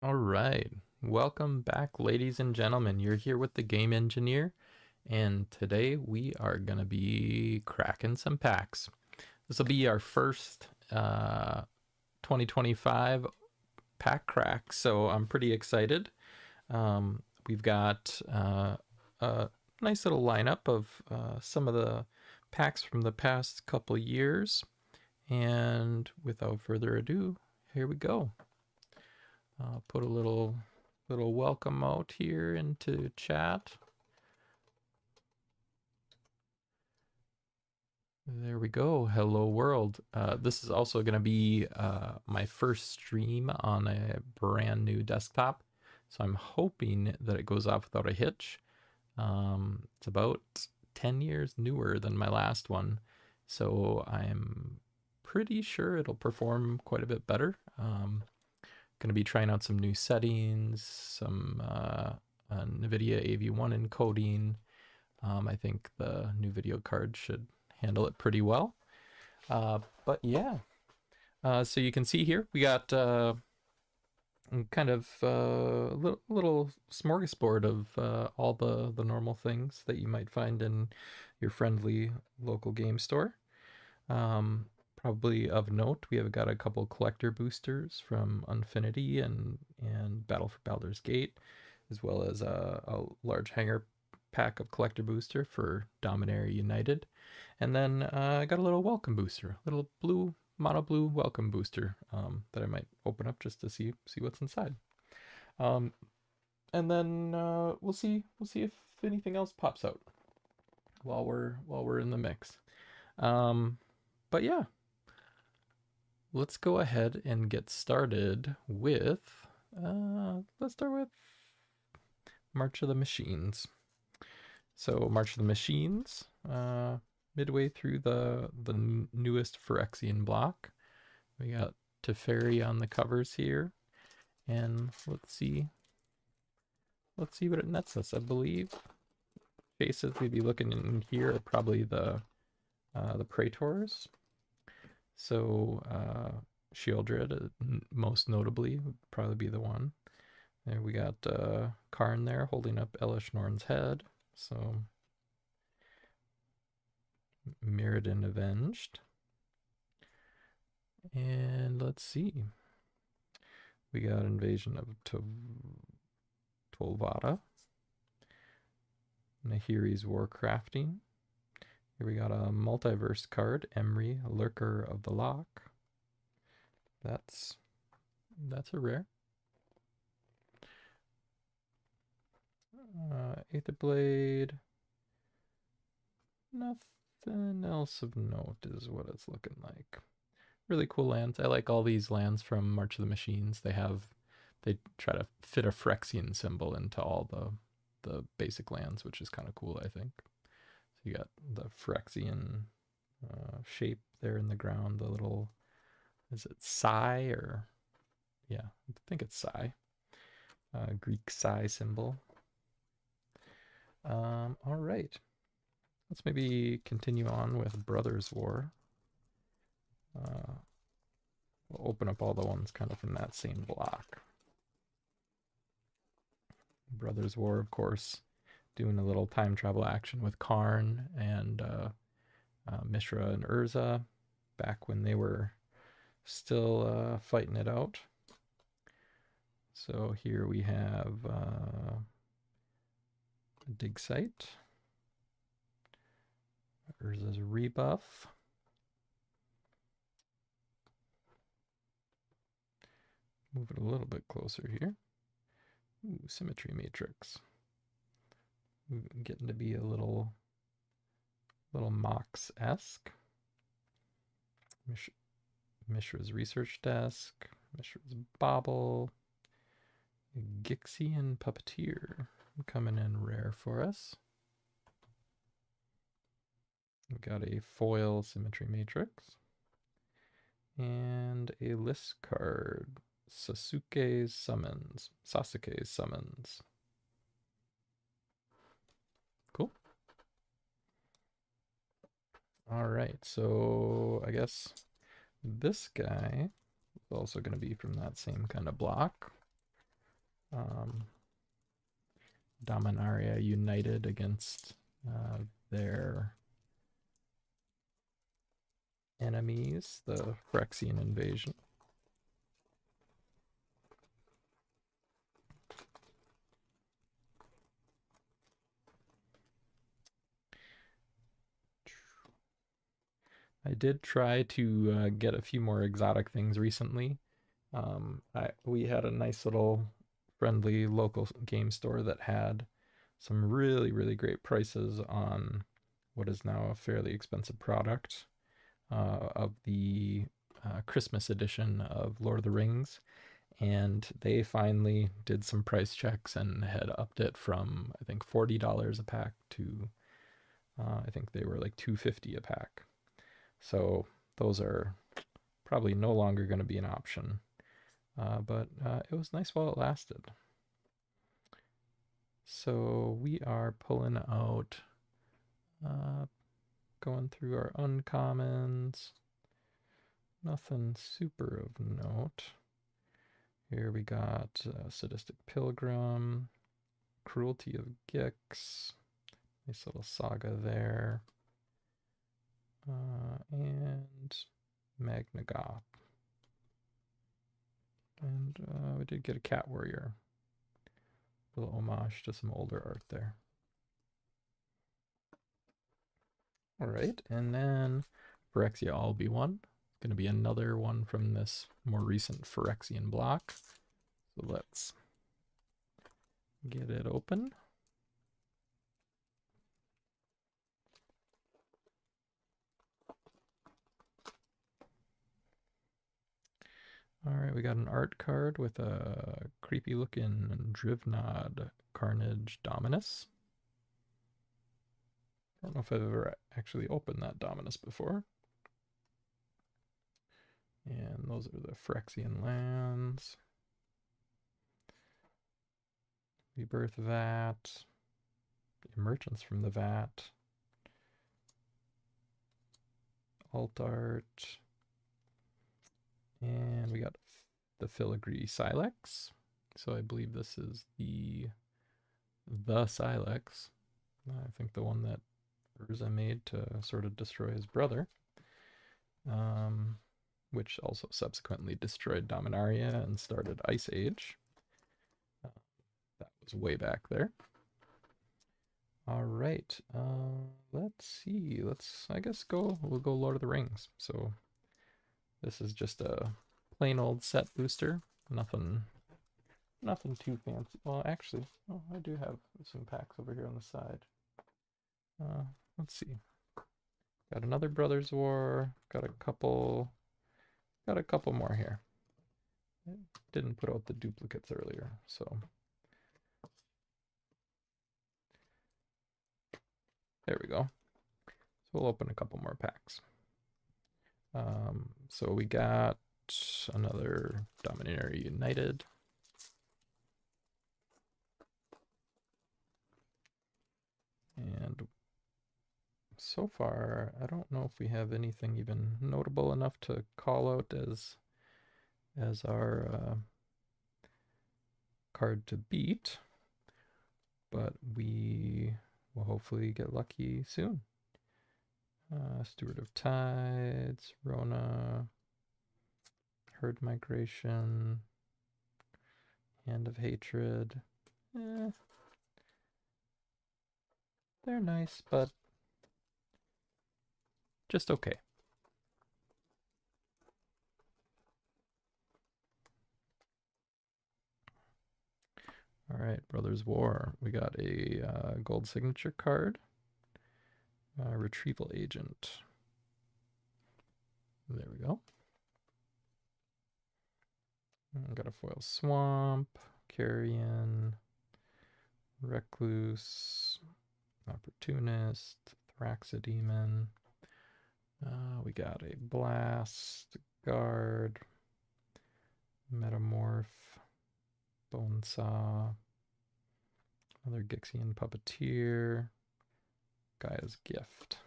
All right. Welcome back, ladies and gentlemen. You're here with the Game Engineer, and today we are going to be cracking some packs. This will be our first 2025 pack crack, so I'm pretty excited. We've got a nice little lineup of some of the packs from the past couple years, and without further ado, here we go. I'll put a little welcome out here into chat. There we go. Hello world. This is also going to be my first stream on a brand new desktop, so I'm hoping that it goes off without a hitch. It's about 10 years newer than my last one, so I'm pretty sure it'll perform quite a bit better. Going to be trying out some new settings, some NVIDIA AV1 encoding. I think the new video card should handle it pretty well. But yeah, so you can see here we got kind of a little smorgasbord of all the normal things that you might find in your friendly local game store. Um, Probably of note, we have got a couple collector boosters from Unfinity and Battle for Baldur's Gate, as well as a large hanger pack of collector booster for Dominaria United. And then I got a little welcome booster, little blue mono blue welcome booster that I might open up just to see what's inside. Um, and then we'll see if anything else pops out while we're in the mix. Um, but yeah, let's go ahead and get started with let's start with March of the Machines. So March of the Machines, midway through the newest Phyrexian block, we got Teferi on the covers here, and let's see what it nets us. I believe faces we'd be looking in here are probably the Praetors. So Sheoldred, most notably, would probably be the one. There we got Karn there holding up Elesh Norn's head. So Mirrodin Avenged. And let's see. We got Invasion of Tolvada. Nahiri's Warcrafting. Here we got a multiverse card, Emry, Lurker of the Loch. That's a rare. Aetherblade. Nothing else of note is what it's looking like. Really cool lands. I like all these lands from March of the Machines. They try to fit a Phyrexian symbol into all the basic lands, which is kind of cool, I think. So you got the Phyrexian shape there in the ground, the little, is it Psi or, yeah, I think it's Psi, Greek Psi symbol. All right, let's maybe continue on with Brothers War. We'll open up all the ones kind of from that same block. Brothers War, of course, doing a little time travel action with Karn and Mishra and Urza back when they were still fighting it out. So here we have a dig site, Urza's rebuff. Move it a little bit closer here. Ooh, symmetry matrix. Getting to be a little Mox-esque. Mishra's research desk, Mishra's bauble, Gixian puppeteer coming in rare for us. We've got a foil symmetry matrix and a list card, Sasuke's Summons. Cool. All right, so I guess this guy is also going to be from that same kind of block. Dominaria united against their enemies, the Phyrexian invasion. I did try to get a few more exotic things recently. We had a nice little friendly local game store that had some really, really great prices on what is now a fairly expensive product of the Christmas edition of Lord of the Rings. And they finally did some price checks and had upped it from, I think, $40 a pack to, I think they were like $250 a pack. So those are probably no longer going to be an option. But it was nice while it lasted. So we are pulling out, going through our uncommons. Nothing super of note. Here we got Sadistic Pilgrim, Cruelty of Gix, nice little saga there, and Magna Goth. And we did get a Cat Warrior. A little homage to some older art there. All right, and then Phyrexia Albi-1. It's going to be another one from this more recent Phyrexian block. So let's get it open. All right, we got an art card with a creepy looking Drivnod Carnage Dominus. I don't know if I've ever actually opened that Dominus before. And those are the Phyrexian lands. Rebirth Vat. Emergence from the Vat. Alt art. And we got the Filigree Silex. So I believe this is the Silex. I think the one that Urza made to sort of destroy his brother. Which also subsequently destroyed Dominaria and started Ice Age. That was way back there. All right, let's see. I guess, we'll go Lord of the Rings. So this is just a plain old set booster. Nothing too fancy. Well, actually, I do have some packs over here on the side. Let's see. Got another Brothers War. Got a couple more here. I didn't put out the duplicates earlier, so there we go. So we'll open a couple more packs. So we got another Dominaria United. And so far, I don't know if we have anything even notable enough to call out as our card to beat, but we will hopefully get lucky soon. Steward of Tides, Rona, Herd Migration, Hand of Hatred. They're nice, but just okay. All right, Brothers War. We got a gold signature card. Retrieval Agent. There we go. Got a foil Swamp, Carrion, Recluse, Opportunist, Thraxodemon. We got a Blast, Guard, Metamorph, Bonesaw, another Gixian Puppeteer, Gaia's Gift.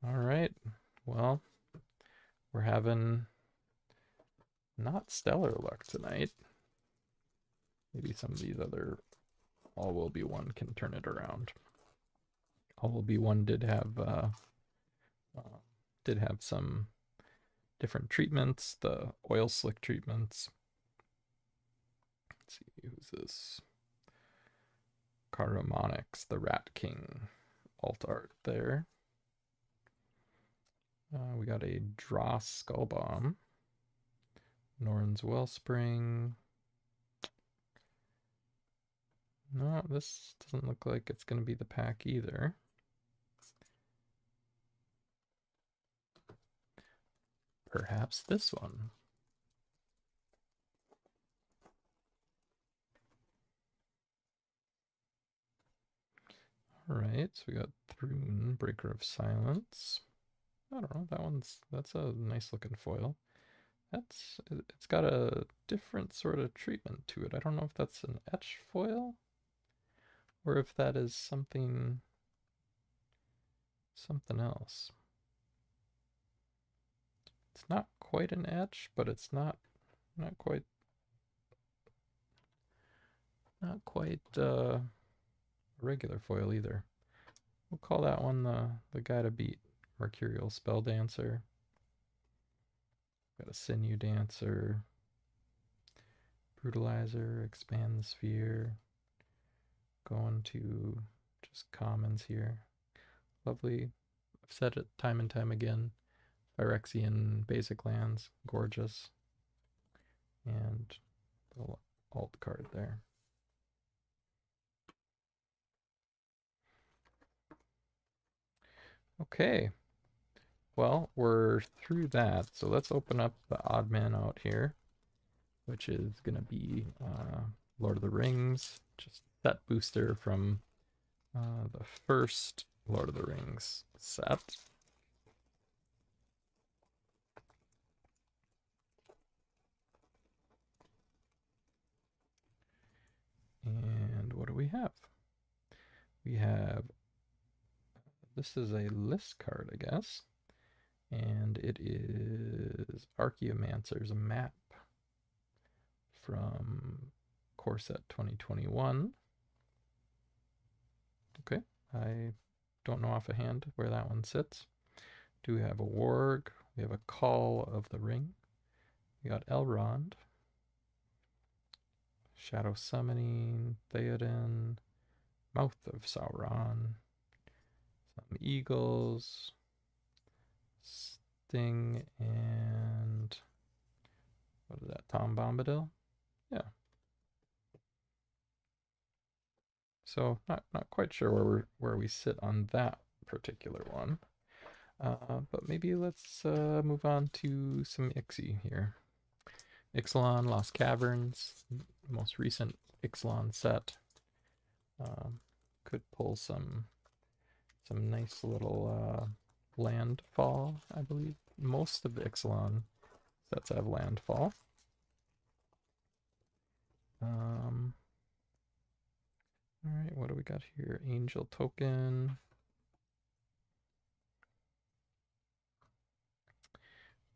All right, well, we're having not stellar luck tonight. Maybe some of these other All Will Be One can turn it around. All Will Be One did have some different treatments, the oil slick treatments. Let's see, who's this? Caramonix, the Rat King alt art there. We got a Dross Skull Bomb, Norn's Wellspring. No, this doesn't look like it's going to be the pack either. Perhaps this one. All right, so we got Thrune, Breaker of Silence. I don't know, that's a nice looking foil. It's got a different sort of treatment to it. I don't know if that's an etch foil or if that is something else. It's not quite an etch, but it's not quite a regular foil either. We'll call that one the guy to beat. Mercurial Spell Dancer. Got a Sinew Dancer. Brutalizer, Expand the Sphere. Going to just commons here. Lovely. I've said it time and time again. Phyrexian basic lands, gorgeous. And the alt card there. Okay. Well, we're through that, so let's open up the odd man out here, which is going to be Lord of the Rings, just set booster from the first Lord of the Rings set. And what do we have? We have, this is a list card, I guess, and it is Archaeomancer's Map from Core Set 2021. Okay, I don't know offhand where that one sits. Do we have a Warg? We have a Call of the Ring. We got Elrond. Shadow Summoning, Theoden, Mouth of Sauron, some Eagles, Sting, and what is that, Tom Bombadil? Yeah. So not quite sure where we sit on that particular one. But maybe let's move on to some Ixie here. Ixalan Lost Caverns, most recent Ixalan set. Could pull some nice little landfall, I believe. Most of the Ixalan sets have landfall. All right, what do we got here? Angel Token.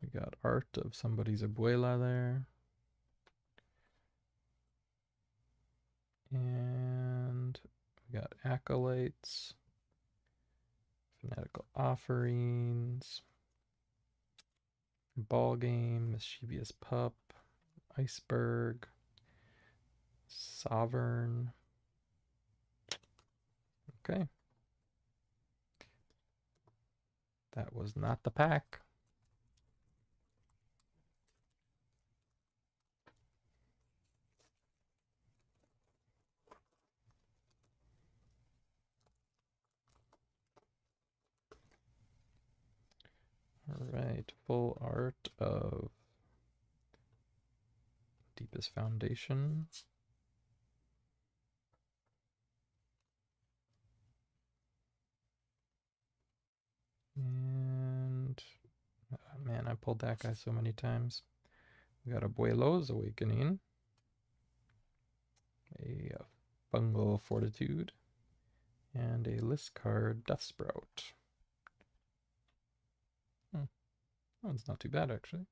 We got art of somebody's abuela there. And we got acolytes, fanatical offerings, ball game, mischievous pup, iceberg, sovereign. Okay. That was not the pack. All right, full art of Deepest Foundation. And man, I pulled that guy so many times. We got Abuelo's Awakening, a Fungal Fortitude, and a list card, Death Sprout. That one's not too bad, actually.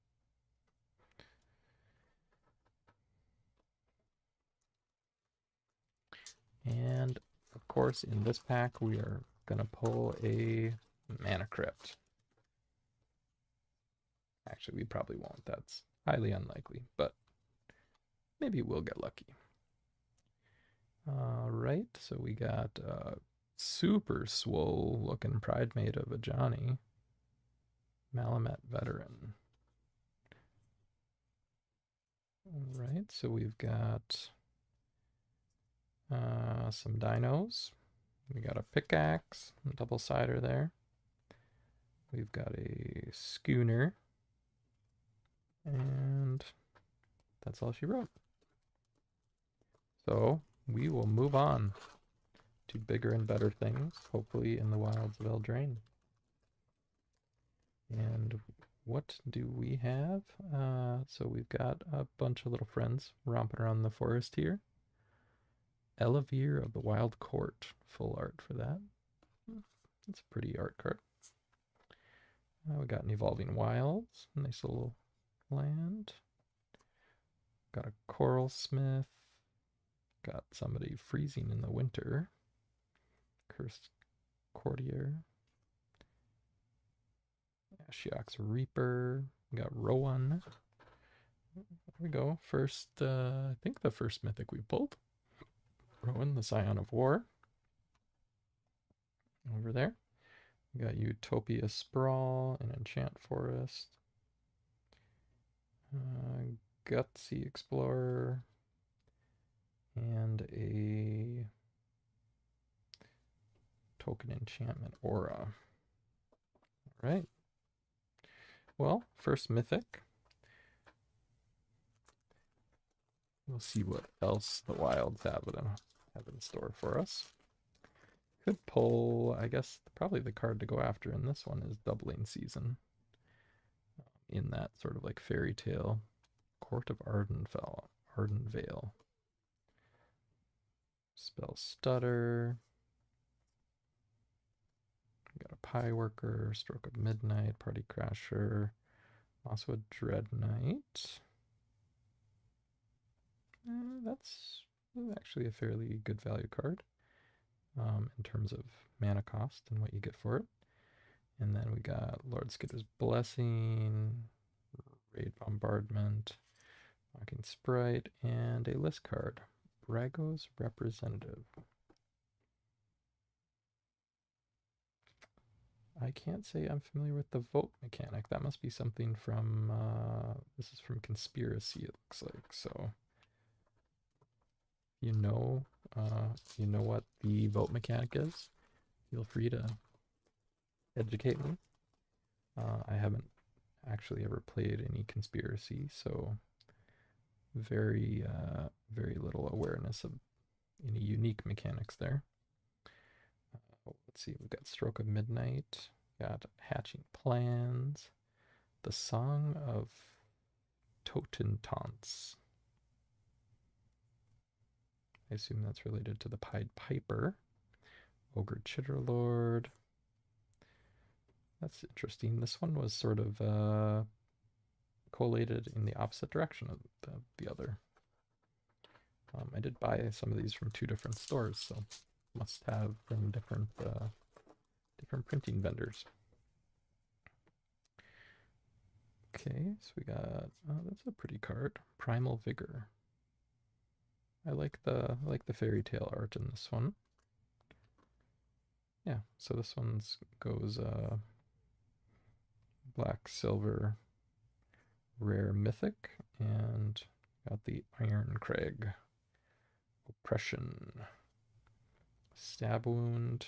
And of course, in this pack, we are going to pull a Mana Crypt. Actually, we probably won't. That's highly unlikely, but maybe we'll get lucky. All right, so we got super swole looking Pridemate of Ajani. Malamet Veteran. All right, so we've got some dinos. We got a pickaxe, double sider there. We've got a schooner. And that's all she wrote. So we will move on to bigger and better things, hopefully in the wilds of Eldraine. And what do we have? So we've got a bunch of little friends romping around the forest here. Elevere of the Wild Court, full art for that. That's a pretty art card. We got an Evolving Wilds, nice little land. Got a Coral Smith. Got somebody freezing in the winter. Cursed Courtier. Ashiok's Reaper. We got Rowan. There we go. First, I think the first mythic we pulled. Rowan, the Scion of War. Over there. We got Utopia Sprawl, an Enchant Forest. Gutsy Explorer. And a token enchantment aura. All right. Well, first mythic. We'll see what else the wilds have in store for us. Could pull, I guess, probably the card to go after in this one is Doubling Season. In that sort of like fairy tale. Court of Ardenvale. Spell Stutter. We got a Pie Worker, Stroke of Midnight, Party Crasher, also a Dread Knight. That's actually a fairly good value card in terms of mana cost and what you get for it. And then we got Lord Skitter's Blessing, Raid Bombardment, Mocking Sprite, and a list card, Brago's Representative. I can't say I'm familiar with the vote mechanic. That must be something from, this is from Conspiracy, it looks like. So, you know what the vote mechanic is. Feel free to educate me. I haven't actually ever played any Conspiracy, so very little awareness of any unique mechanics there. Let's see, we've got Stroke of Midnight, got Hatching Plans, the Song of Totentanz. I assume that's related to the Pied Piper. Ogre Chitterlord. That's interesting. This one was sort of collated in the opposite direction of the other. I did buy some of these from two different stores, so must have from different printing vendors. Okay, so we got that's a pretty card, Primal Vigor. I like the fairy tale art in this one. Yeah, so this one's goes black, silver, rare mythic, and got the Iron Crag. Oppression. Stab Wound.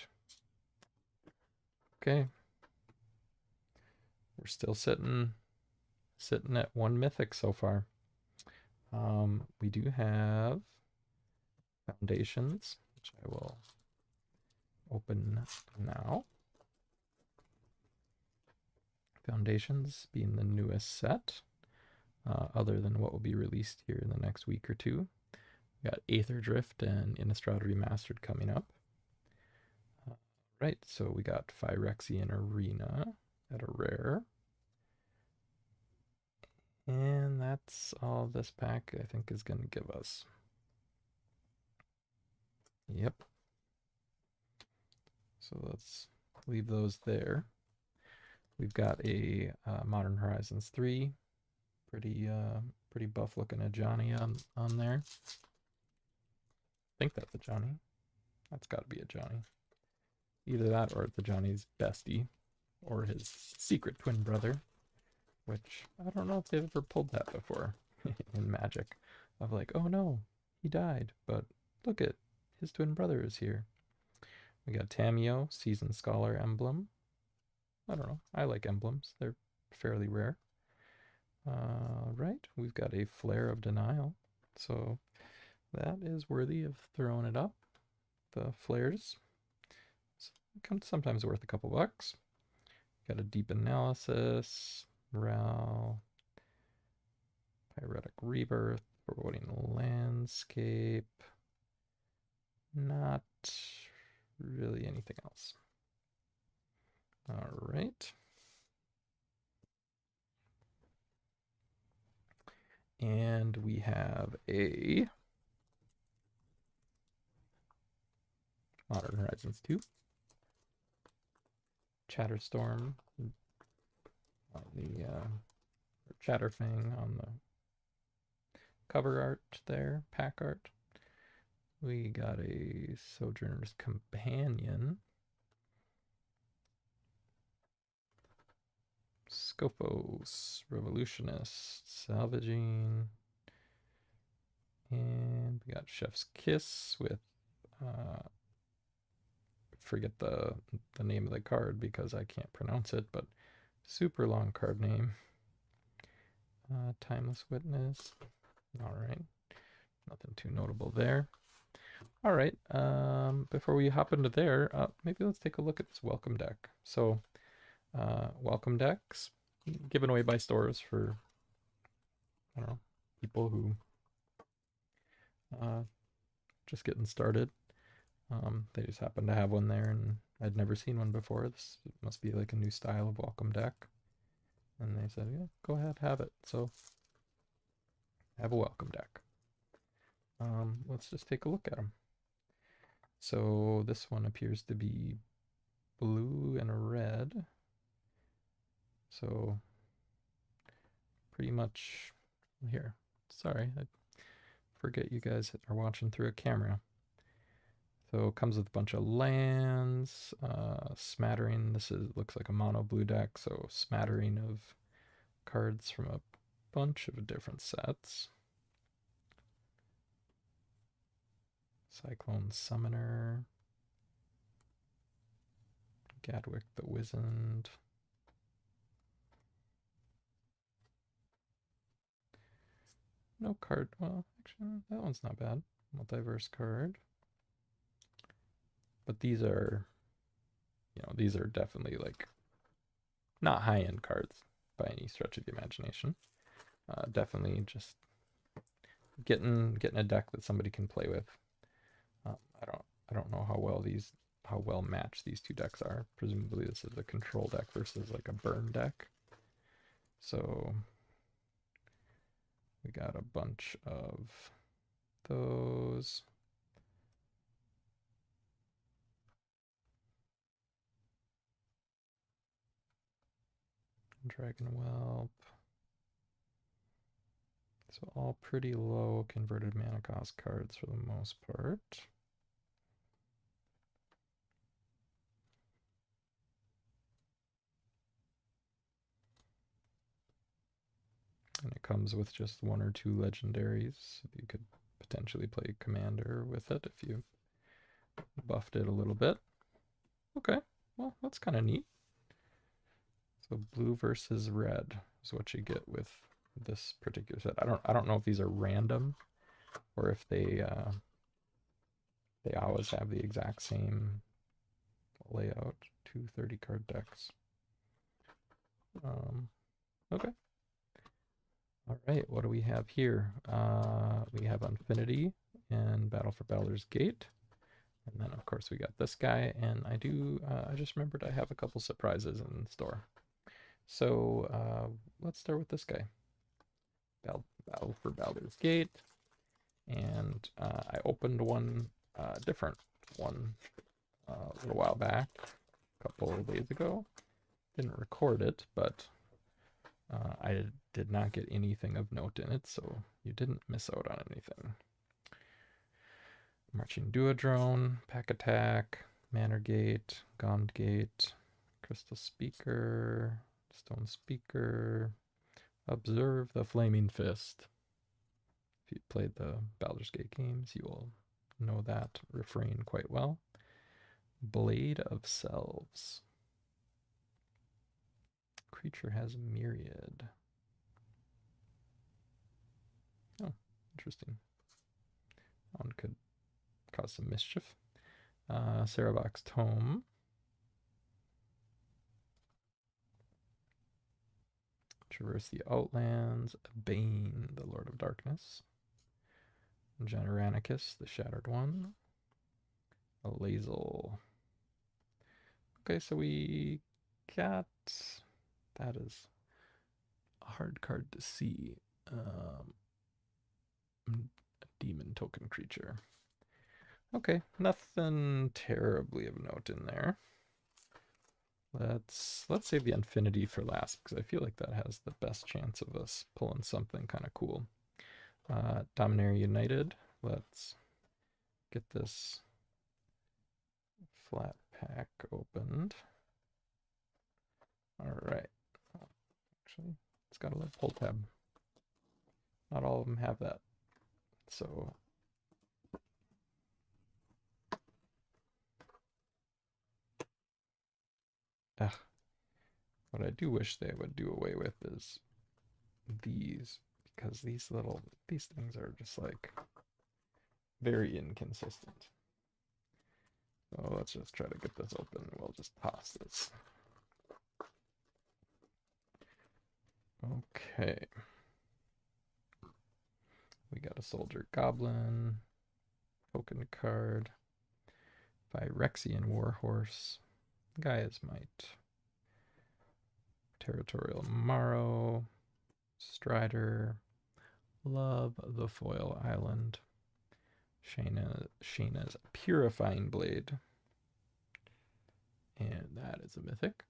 Okay. We're still sitting at one mythic so far. We do have Foundations, which I will open now. Foundations being the newest set, other than what will be released here in the next week or two. We got Aether Drift and Innistrad Remastered coming up. Right, so we got Phyrexian Arena at a rare. And that's all this pack, I think, is going to give us. Yep. So let's leave those there. We've got a Modern Horizons 3. Pretty buff looking Ajani on there. I think that's a Johnny. That's got to be a Johnny. Either that or it's a Johnny's bestie or his secret twin brother, which I don't know if they've ever pulled that before in Magic. Of like, oh no, he died, but look at his twin brother is here. We got Tamiyo, Seasoned Scholar emblem. I don't know. I like emblems. They're fairly rare. Right, we've got a Flare of Denial. So that is worthy of throwing it up. The flares. Sometimes worth a couple bucks. Got a Deep Analysis, Morale, Pyretic Rebirth, Foreboding Landscape. Not really anything else. All right. And we have a Modern Horizons 2. Chatterstorm on the Chatterfang on the cover art there, pack art. We got a Sojourner's Companion. Scophos, Revolutionist, Salvaging. And we got Chef's Kiss with forget the name of the card because I can't pronounce it, but super long card name. Timeless Witness. All right. Nothing too notable there. All right. Before we hop into there, maybe let's take a look at this welcome deck. So, welcome decks given away by stores for, I don't know, people who just getting started. They just happen to have one there, and I'd never seen one before. This must be like a new style of welcome deck. And they said, yeah, go ahead, have it. So, have a welcome deck. Let's just take a look at them. So this one appears to be blue and red. So pretty much here. Sorry, I forget you guys are watching through a camera. So it comes with a bunch of lands, smattering. This looks like a mono blue deck, so smattering of cards from a bunch of different sets. Cyclone Summoner, Gadwick the Wizened. No card. Well, actually, that one's not bad. Multiverse card. But these are, these are definitely like not high-end cards by any stretch of the imagination. Definitely just getting a deck that somebody can play with. I don't know how well matched these two decks are. Presumably this is a control deck versus like a burn deck. So we got a bunch of those. Dragon Whelp. So all pretty low converted mana cost cards for the most part. And it comes with just one or two legendaries. You could potentially play Commander with it if you buffed it a little bit. Okay, well, that's kind of neat. So blue versus red is what you get with this particular set. I don't know if these are random or if they always have the exact same layout. 2 30-card decks. Okay. All right, what do we have here? We have Infinity and Battle for Baldur's Gate. And then, of course, we got this guy. And I just remembered I have a couple surprises in the store. So let's start with this guy. Battle for Baldur's Gate. And I opened one different one a little while back, a couple of days ago. Didn't record it, but I did not get anything of note in it, so you didn't miss out on anything. Marching Duodrone, Pack Attack, Manorgate, Gondgate, Crystal Speaker, Stone Speaker, Observe the Flaming Fist. If you played the Baldur's Gate games, you will know that refrain quite well. Blade of Selves. Creature has Myriad. Oh, interesting. That one could cause some mischief. Saravox Tome. Traverse the Outlands. Bane, the Lord of Darkness. Generanicus, the Shattered One. Alazel. Okay, so we got... That is a hard card to see. A demon token creature. Okay, nothing terribly of note in there. Let's save the Infinity for last, because I feel like that has the best chance of us pulling something kind of cool. Dominaria United. Let's get this flat pack opened. All right. Actually, it's got a little pull tab. Not all of them have that. So what I do wish they would do away with is these, because these things are just like very inconsistent. So let's just try to get this open. We'll just toss this. Okay. We got a Soldier Goblin, token card, Phyrexian Warhorse, Gaia's Might, Territorial Morrow, Strider, love the Foil Island, Shayna's Purifying Blade, and that is a mythic.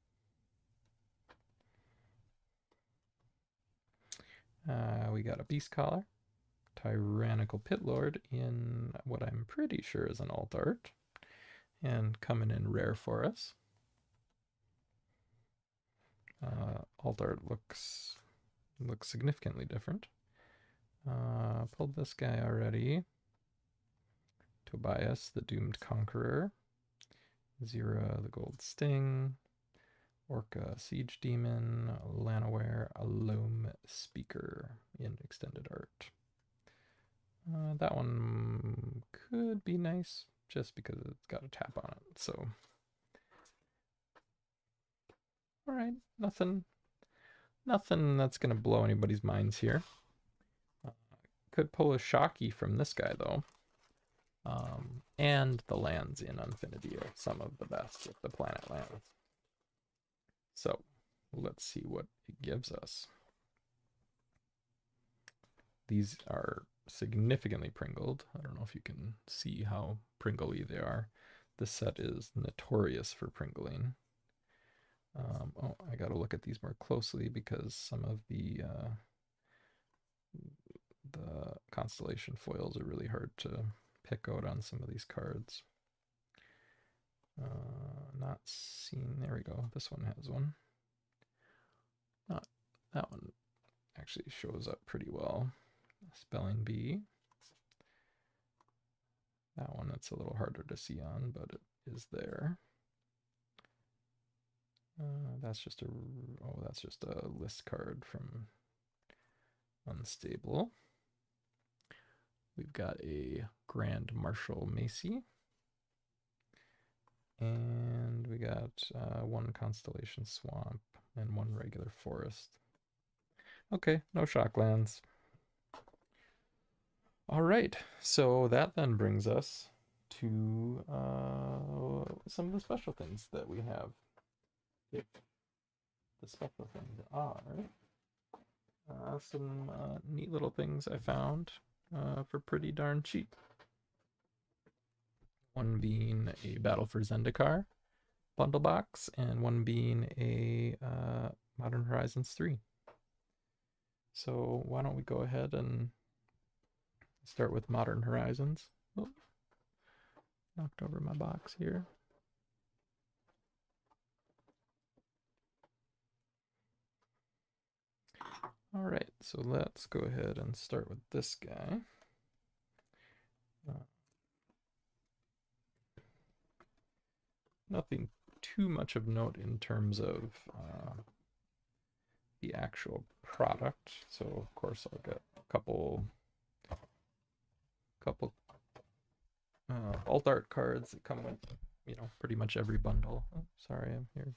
We got a Beast Collar, Tyrannical Pitlord in what I'm pretty sure is an alt art, and coming in rare for us. Alt art looks significantly different. Pulled this guy already. Tobias, the Doomed Conqueror. Zira, the Gold Sting. Orca, Siege Demon. Llanowar, a Loam Speaker in extended art. That one could be nice just because it's got a tap on it. So, all right, nothing that's gonna blow anybody's minds here. Could pull a Shocky from this guy though. And the lands in Infinity are some of the best with the planet lands. So let's see what it gives us. These are significantly pringled. I don't know if you can see how pringly they are. This set is notorious for pringling. Oh, I gotta look at these more closely because some of the constellation foils are really hard to pick out on some of these cards. Not seen. There we go. This one has one. Not that one actually shows up pretty well. Spelling Bee. That one it's a little harder to see on, but it is there. That's just a list card from Unstable. We've got a Grand Marshal Macy. And we got one Constellation Swamp and one regular forest. Okay, no Shocklands. All right, so that then brings us to some of the special things that we have. The special things are some neat little things I found for pretty darn cheap. one being a Battle for Zendikar bundle box, and one being a Modern Horizons 3. So why don't we go ahead and start with Modern Horizons. Oh, knocked over my box here. All right, so let's go ahead and start with this guy. Nothing too much of note in terms of the actual product. So of course I'll get a couple alt art cards that come with, you know, pretty much every bundle. Oh, sorry, I'm here.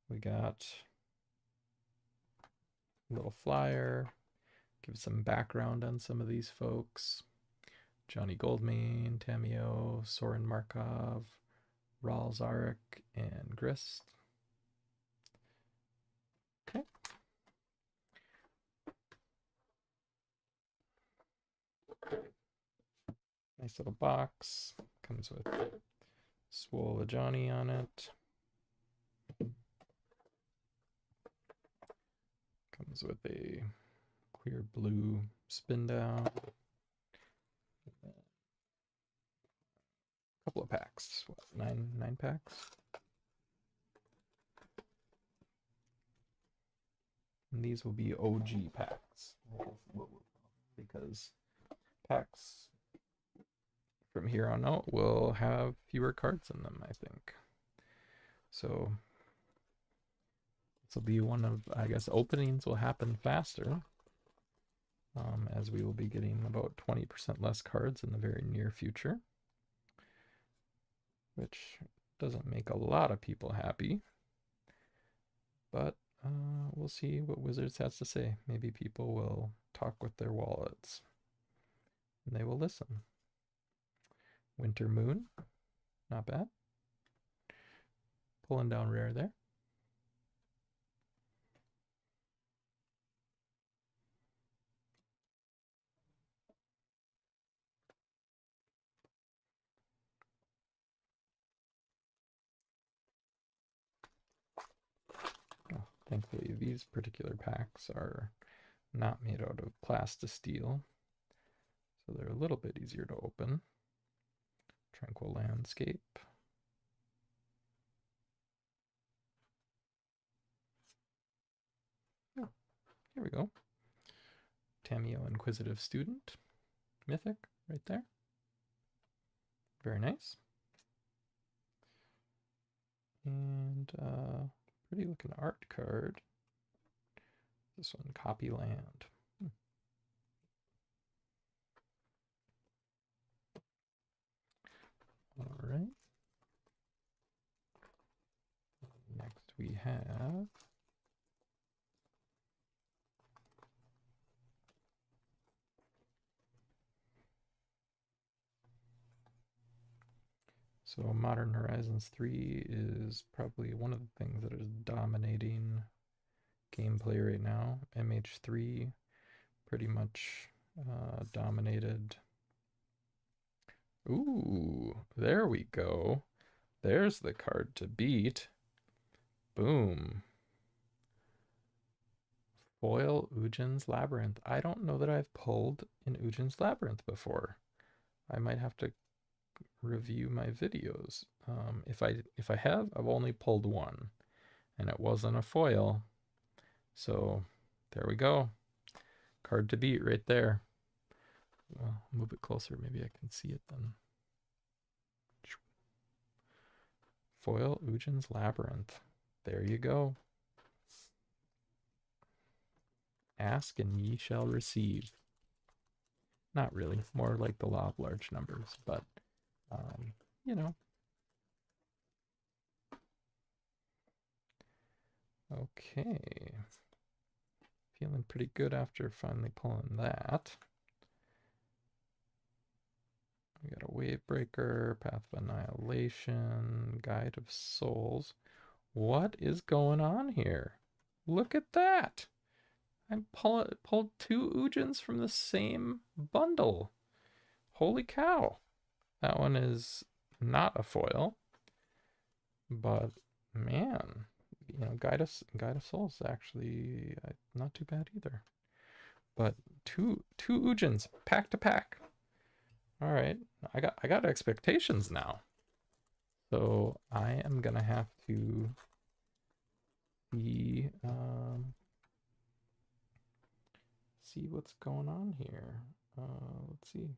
We got a little flyer, give some background on some of these folks. Johnny Goldmane, Tamiyo, Soren Markov, Ral Zarek, and Grist. Okay. Nice little box. Comes with Swola Johnny on it. Comes with a clear blue spin down. A couple of packs. What, nine packs? And these will be OG packs. Because packs from here on out will have fewer cards in them, I think. So this will be one of, I guess, openings will happen faster, as we will be getting about 20% less cards in the very near future, which doesn't make a lot of people happy, but we'll see what Wizards has to say. Maybe people will talk with their wallets and they will listen. Winter Moon, not bad. Pulling down rare there. Oh, thankfully, these particular packs are not made out of plastisteel, so they're a little bit easier to open. Tranquil Landscape. Oh, here we go. Tamiyo Inquisitive Student. Mythic, right there. Very nice. And pretty looking art card. This one, Copy Land. All right. Next we have so Modern Horizons 3 is probably one of the things that is dominating gameplay right now. MH3 pretty much dominated. Ooh, there we go. There's the card to beat. Boom. Foil Ujin's Labyrinth. I don't know that I've pulled an Ujin's Labyrinth before. I might have to review my videos. If I have, I've only pulled one, and it wasn't a foil. So there we go. Card to beat right there. Well, move it closer. Maybe I can see it then. Foil Ujin's Labyrinth. There you go. Ask and ye shall receive. Not really. More like the law of large numbers, but, you know. Okay. Feeling pretty good after finally pulling that. We got a Wavebreaker, Path of Annihilation, Guide of Souls. What is going on here? Look at that! I pulled two Ujins from the same bundle. Holy cow! That one is not a foil, but man, you know, Guide of Souls actually not too bad either. But two Ujins, pack to pack. All right, I got expectations now. So I am gonna have to see see what's going on here. Let's see.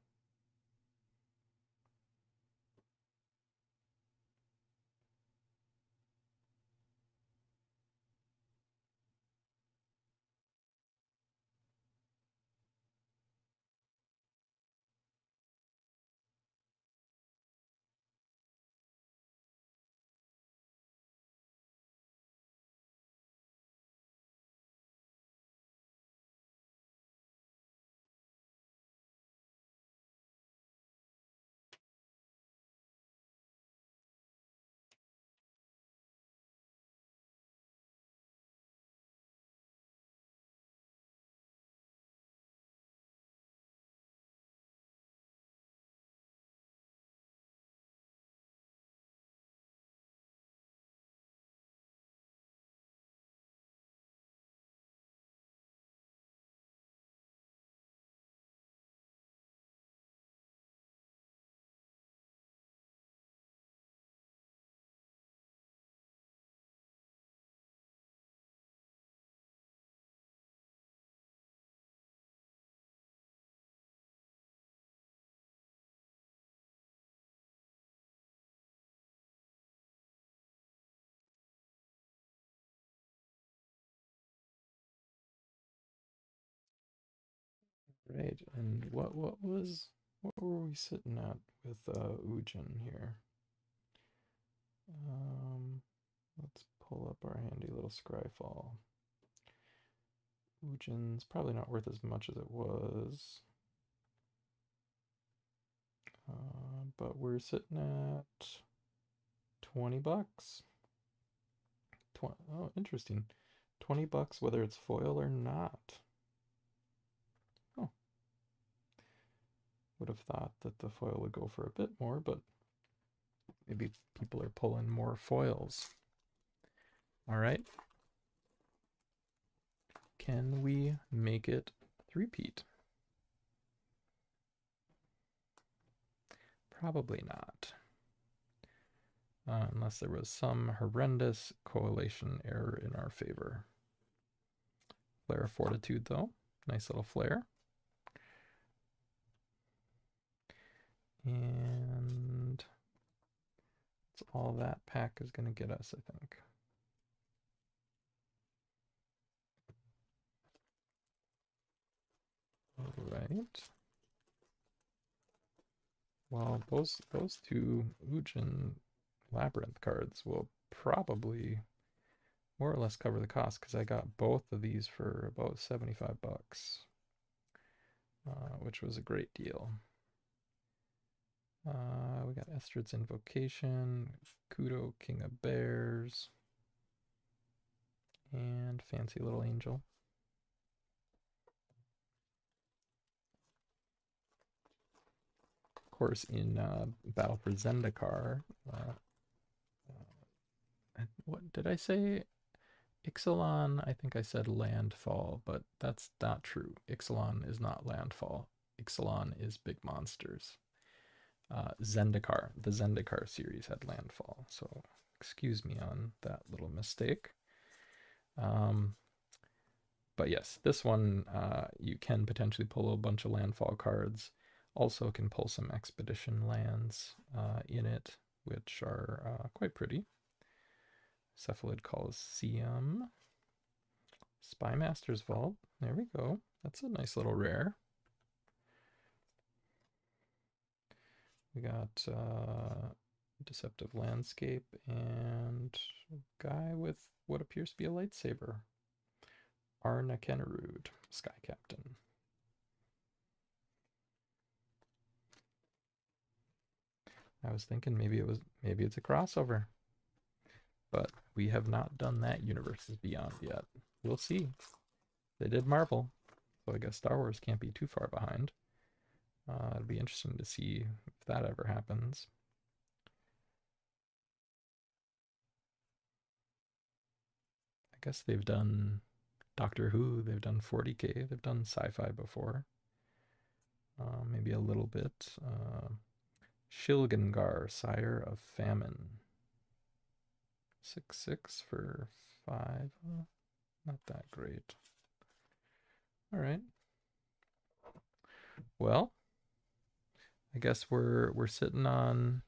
Right, and what were we sitting at with Ujin here? Let's pull up our handy little Scryfall. Ujin's probably not worth as much as it was, but we're sitting at 20 bucks. Oh, interesting. 20 bucks whether it's foil or not. Oh, would have thought that the foil would go for a bit more, but maybe people are pulling more foils. All right. Can we make it three-peat? Probably not. Unless there was some horrendous correlation error in our favor. Flare of Fortitude, though. Nice little flare. And that's all that pack is going to get us, I think. All right. Well, those two Ujin Labyrinth cards will probably more or less cover the cost because I got both of these for about 75 bucks, which was a great deal. We got Estrid's Invocation, Kudo, King of Bears, and Fancy Little Angel. Of course, in Battle for Zendikar, what did I say? Ixalan, I think I said landfall, but that's not true. Ixalan is not landfall. Ixalan is big monsters. Zendikar, the Zendikar series had landfall, so excuse me on that little mistake. But yes, this one you can potentially pull a bunch of landfall cards. Also can pull some expedition lands in it, which are quite pretty. Cephalid Coliseum. Spymaster's Vault. There we go. That's a nice little rare. We got Deceptive Landscape and a guy with what appears to be a lightsaber. Arna Kennerud, Sky Captain. I was thinking maybe it's a crossover. But we have not done that Universes Beyond yet. We'll see. They did Marvel, so I guess Star Wars can't be too far behind. It'd be interesting to see if that ever happens. I guess they've done Doctor Who, they've done 40K, they've done sci-fi before. Maybe a little bit. Shilgengar, Sire of Famine. 6/6 for 5. Not that great. All right. Well, I guess we're sitting on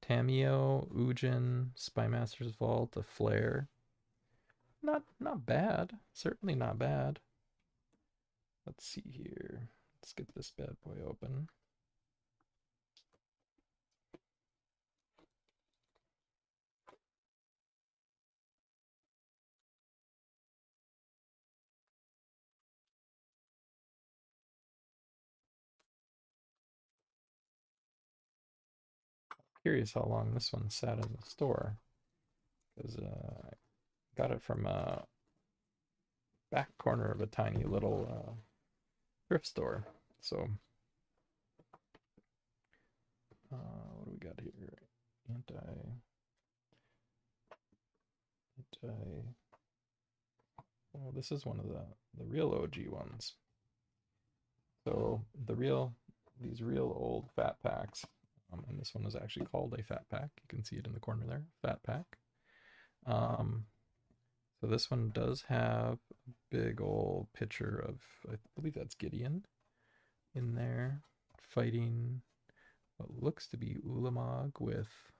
Tamiyo, Ujin, Spymaster's Vault, a Flare. Not bad. Certainly not bad. Let's see here. Let's get this bad boy open. Curious how long this one sat in the store, because I got it from a back corner of a tiny little thrift store. So, what do we got here? Anti. Oh, this is one of the real OG ones. So these real old fat packs, and this one is actually called a fat pack. You can see it in the corner there, fat pack. So this one does have a big old picture of, I believe that's Gideon in there, fighting what looks to be Ulamog with,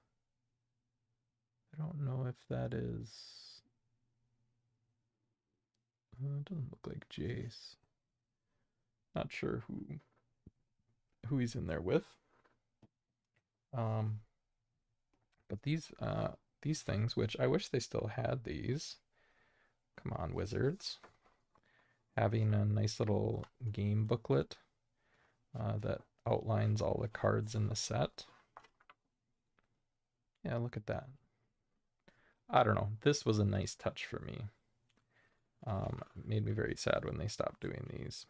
I don't know if that is, it doesn't look like Jace. Not sure who he's in there with. But these things, which I wish they still had these. Come on, Wizards. Having a nice little game booklet that outlines all the cards in the set. Yeah, look at that. I don't know. This was a nice touch for me. It made me very sad when they stopped doing these.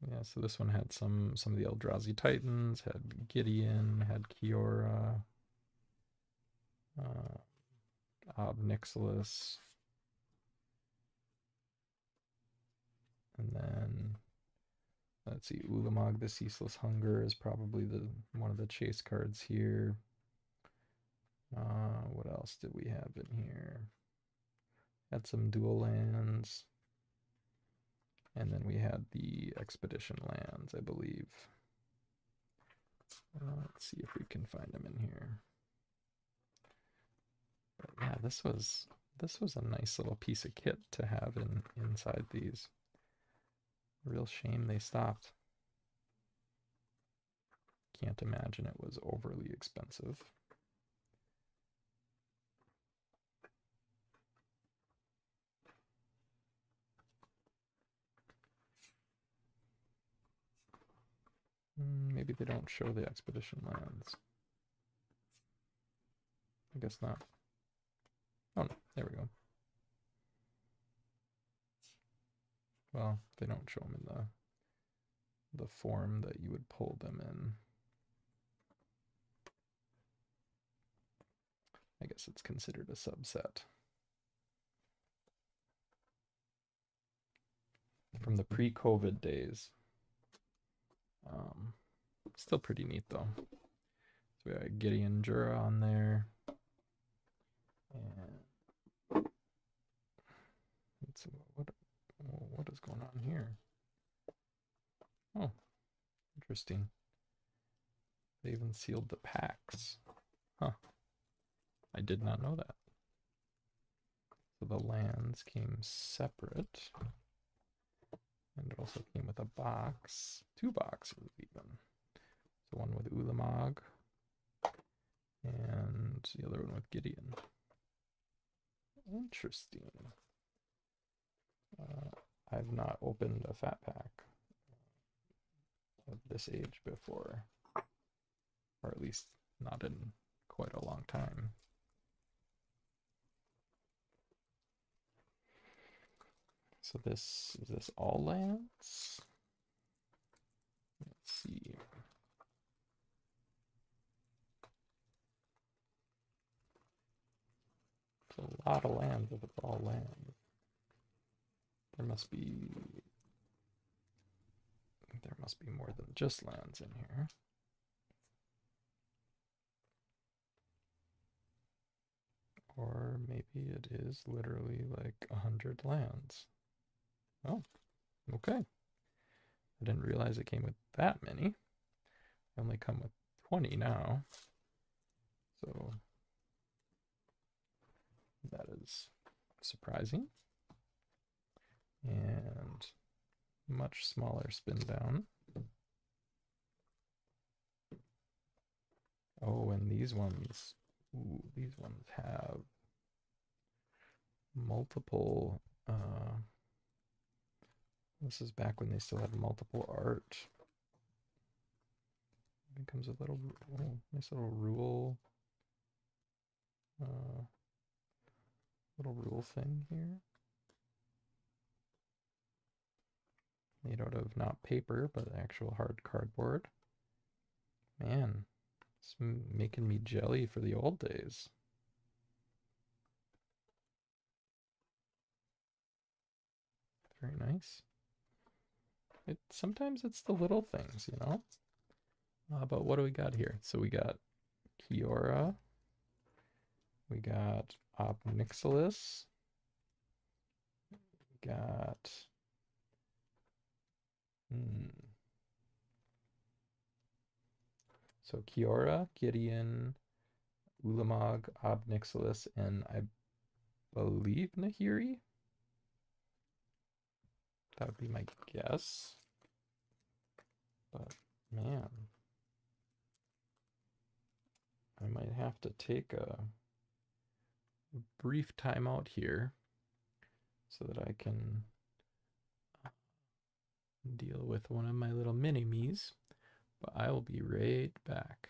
Yeah, so this one had some of the Eldrazi Titans, had Gideon, had Kiora, Ob Nixilis, and then let's see, Ulamog the Ceaseless Hunger is probably one of the chase cards here. What else did we have in here? Had some dual lands. And then we had the expedition lands, I believe. Let's see if we can find them in here. But yeah, this was a nice little piece of kit to have inside these. Real shame they stopped. Can't imagine it was overly expensive. Maybe they don't show the expedition lands. I guess not. Oh, no, there we go. Well, they don't show them in the form that you would pull them in. I guess it's considered a subset. From the pre-COVID days. Still pretty neat though. So we got Gideon Jura on there. And let's see what is going on here. Oh, interesting. They even sealed the packs. Huh. I did not know that. So the lands came separate. And it also came with a box. 2 boxes even. So one with Ulamog. And the other one with Gideon. Interesting. I've not opened a fat pack of this age before. Or at least not in quite a long time. So is this all lands? see. It's a lot of land if it's all land. There must be more than just lands in here. Or maybe it is literally like 100 lands. Oh, okay. I didn't realize it came with that many. I only come with 20 now. So that is surprising. And much smaller spin down. Oh, and these ones, ooh, these ones have multiple, this is back when they still had multiple art. It comes a little, oh, nice little rule thing here. Made out of not paper, but actual hard cardboard. Man, it's making me jelly for the old days. Very nice. Sometimes it's the little things, you know? But what do we got here? So we got Kiora. We got Ob Nixilis. We got... So Kiora, Gideon, Ulamog, Ob Nixilis, and I believe Nahiri? That would be my guess. But, man... I might have to take a brief time out here so that I can deal with one of my little mini-me's, but I will be right back.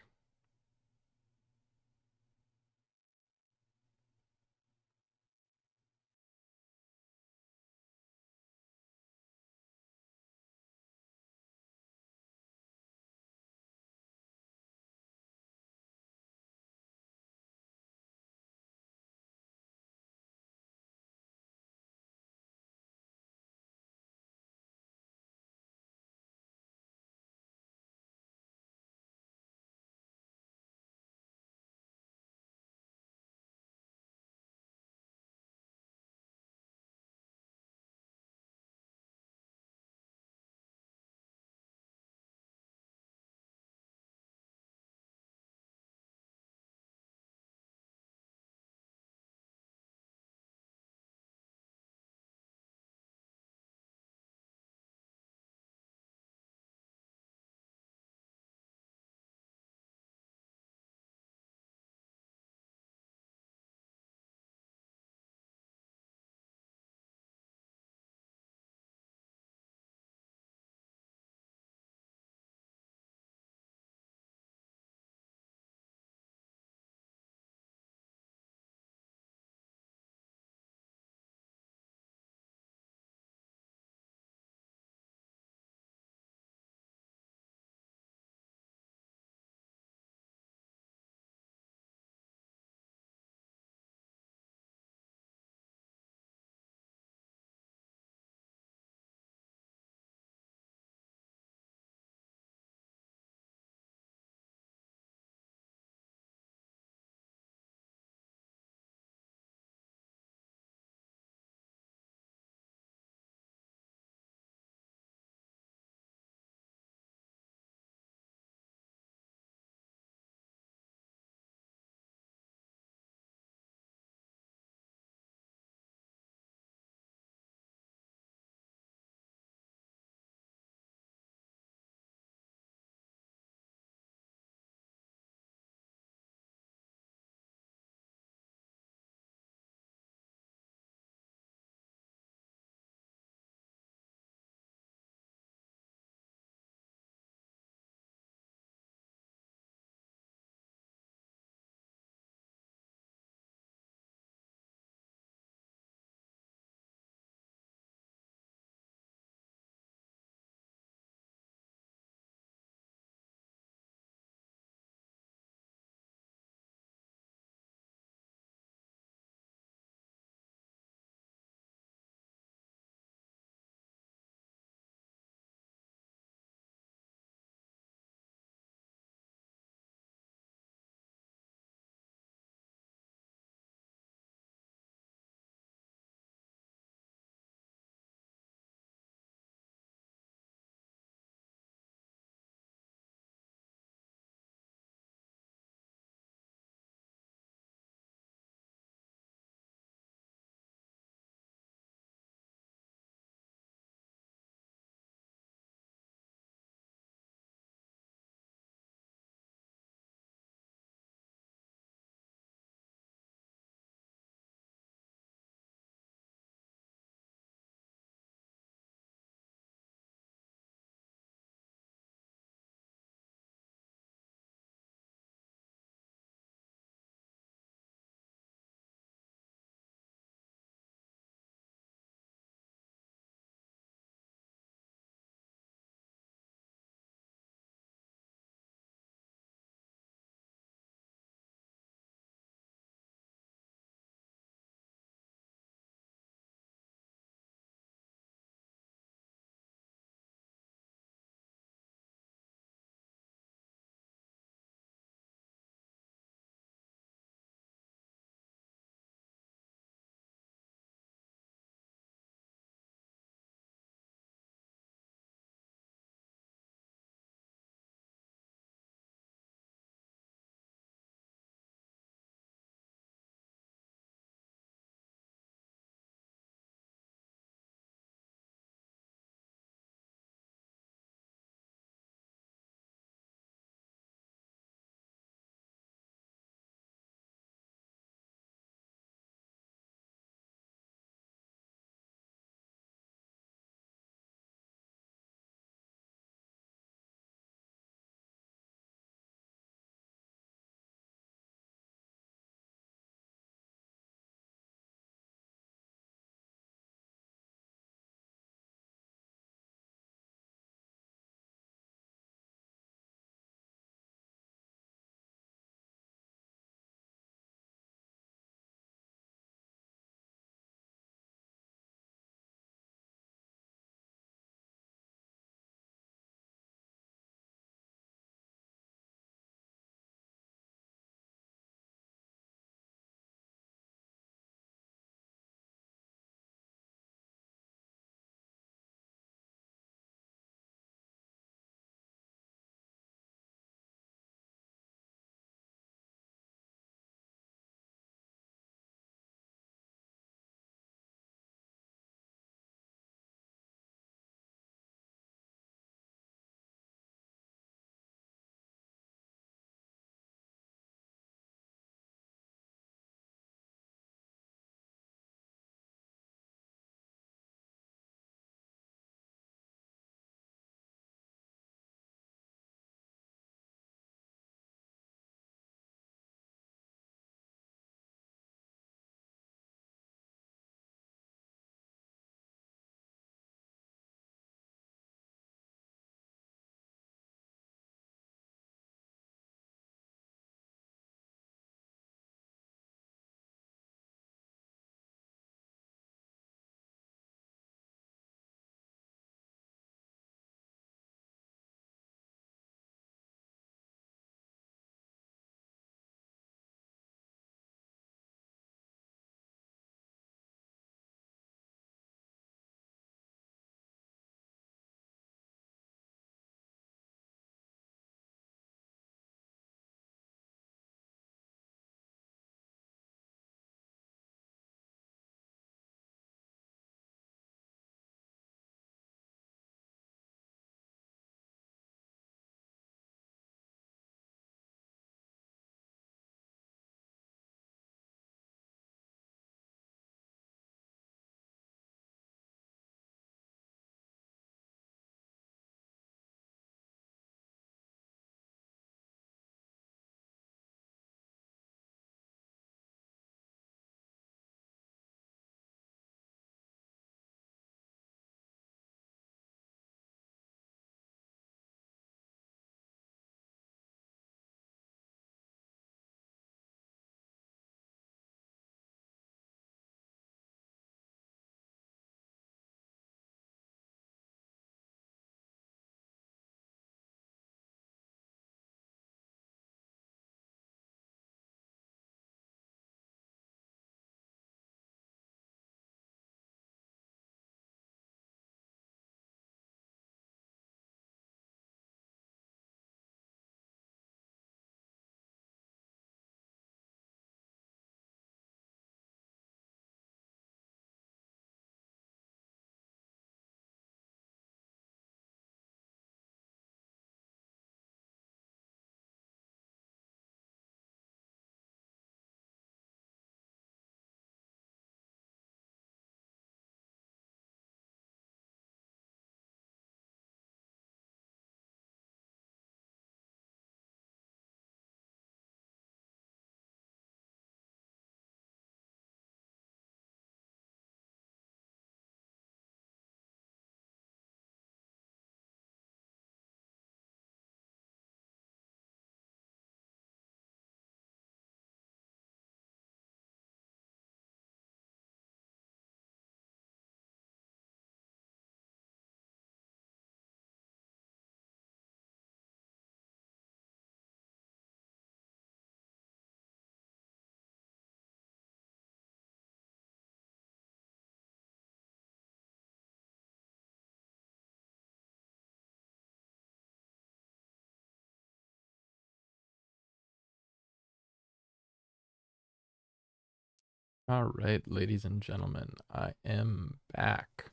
All right, ladies and gentlemen, I am back.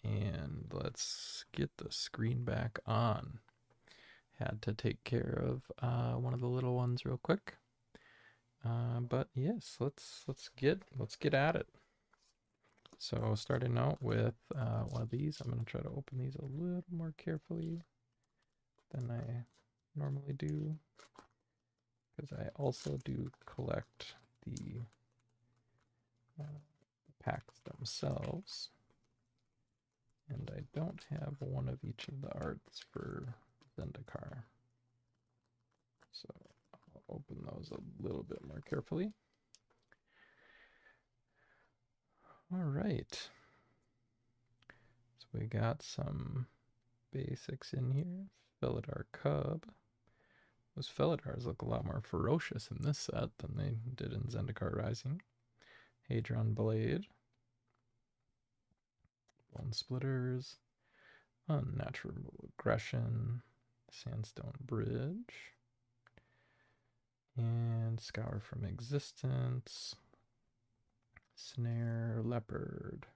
And let's get the screen back on. Had to take care of one of the little ones real quick. But yes, let's get at it. So starting out with one of these, I'm gonna try to open these a little more carefully than I normally do, because I also do collect the packs themselves, and I don't have one of each of the arts for Zendikar. So I'll open those a little bit more carefully. All right. So we got some basics in here. Felidar Cub. Those Felidars look a lot more ferocious in this set than they did in Zendikar Rising. Hadron Blade. Bone Splitters. Unnatural Aggression. Sandstone Bridge. And Scour from Existence. Snare Leopard.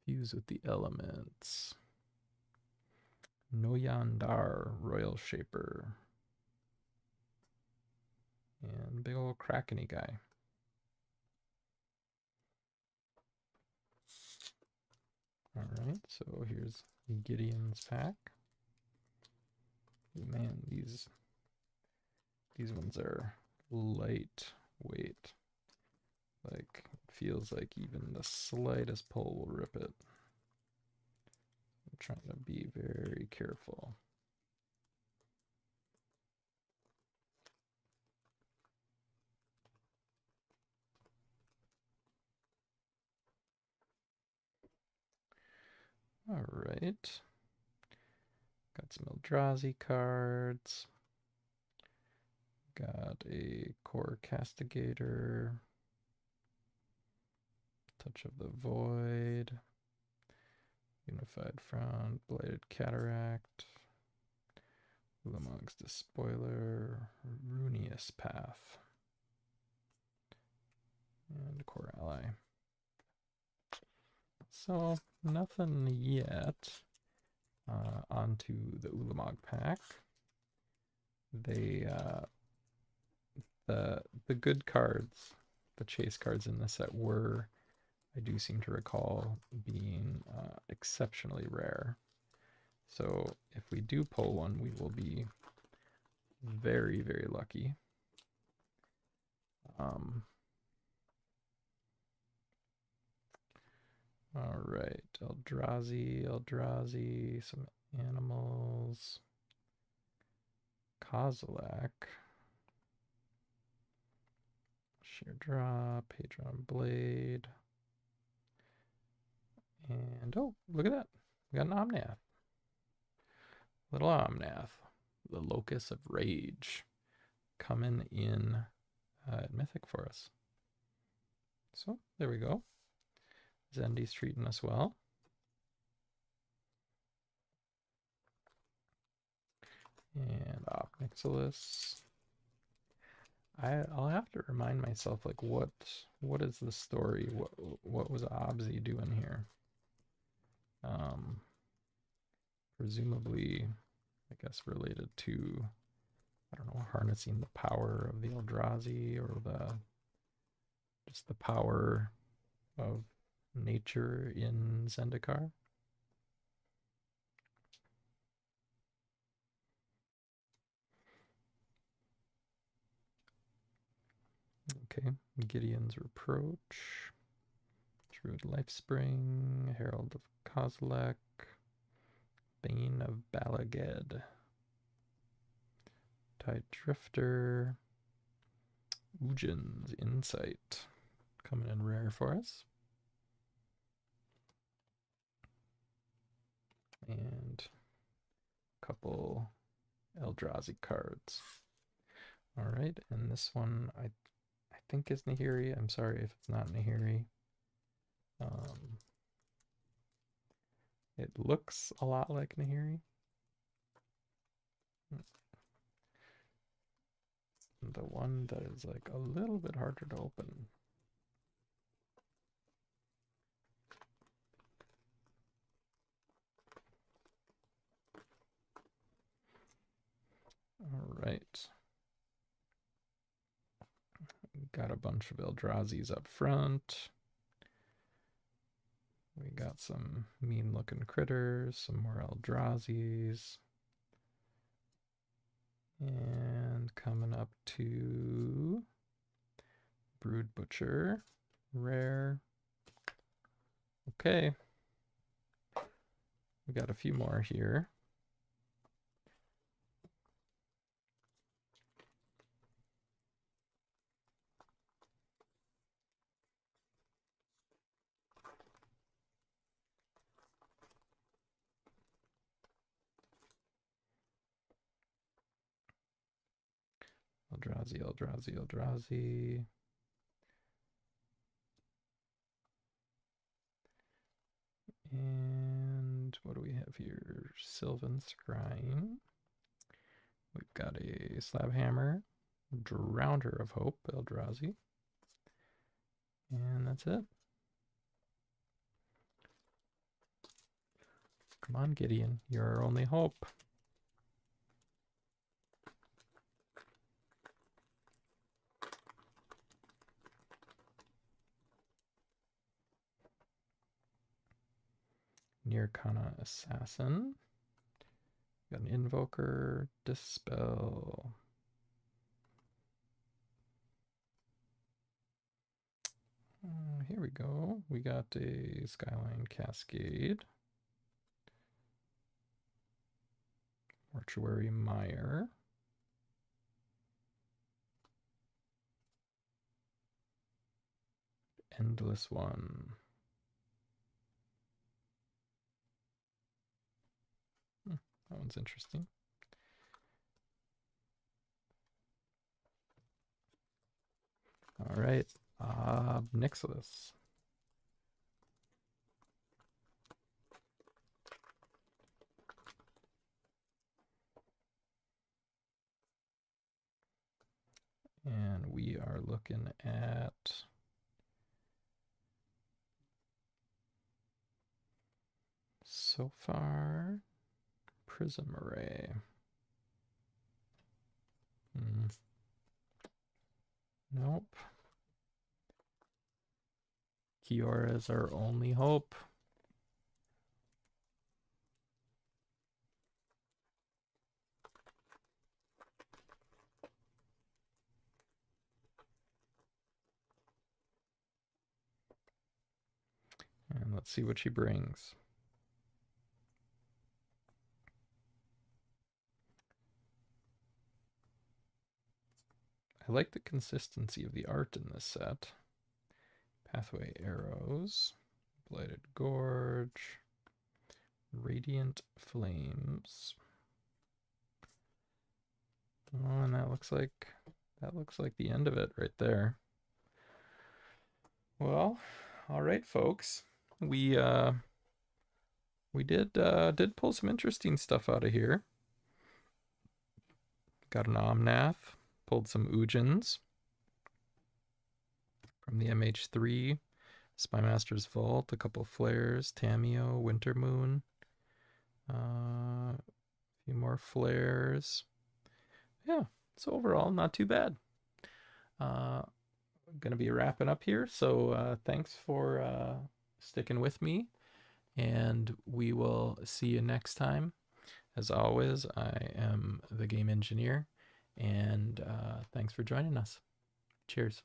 Fuse with the Elements. Noyandar Royal Shaper. And big old Krakeny guy. Alright, so here's Gideon's pack. Man, these ones are lightweight. Like, it feels like even the slightest pull will rip it. I'm trying to be very careful. Alright. Got some Eldrazi cards. Got a Core Castigator. Touch of the Void. Unified Front. Blighted Cataract. Ulamog's Despoiler. Runeous Path. And Core Ally. So, nothing yet. Onto the Ulamog pack. They the good cards, the chase cards in this set were, I do seem to recall, being exceptionally rare. So if we do pull one, we will be very, very lucky. All right, Eldrazi, some animals, Kozilek, Sheer Drop, Hadron Blade, and oh, look at that, we got an Omnath. Little Omnath, the Locus of Rage, coming in at Mythic for us. So there we go. Zendi's treating us well. And Opnixilus. I'll have to remind myself, like, what is the story? What was Obzi doing here? Presumably, I guess related to, I don't know, harnessing the power of the Eldrazi, or just the power of nature in Zendikar. Okay, Gideon's Reproach, Druid Lifespring, Herald of Kozilek, Bane of Balaged, Tide Drifter, Ujin's Insight, coming in rare for us. And a couple Eldrazi cards. All right, and this one I think is Nahiri. I'm sorry if it's not Nahiri. It looks a lot like Nahiri. The one that is like a little bit harder to open. Got a bunch of Eldrazi's up front. We got some mean looking critters, some more Eldrazi's. And coming up to Brood Butcher, rare. Okay. We got a few more here. Eldrazi, Eldrazi, Eldrazi. And what do we have here? Sylvan Scrying. We've got a Slab Hammer, Drowner of Hope, Eldrazi. And that's it. Come on, Gideon. You're our only hope. Nirkana Assassin. Got an Invoker, Dispel. Here we go. We got a Skyline Cascade. Mortuary Mire. Endless One. That one's interesting. All right, Nixilis. And we are looking at so far Prism Array. Nope. Kiora is our only hope. And let's see what she brings. I like the consistency of the art in this set. Pathway Arrows, Blighted Gorge, Radiant Flames. Oh, and that looks like the end of it right there. Well, all right, folks. We did pull some interesting stuff out of here. Got an Omnath, pulled some Ujins from the MH3, Spymaster's Vault, a couple flares, Tamiyo, Wintermoon, a few more flares. Yeah, so overall, not too bad. Going to be wrapping up here, so thanks for sticking with me, and we will see you next time. As always, I am the Game Engineer, and thanks for joining us. Cheers.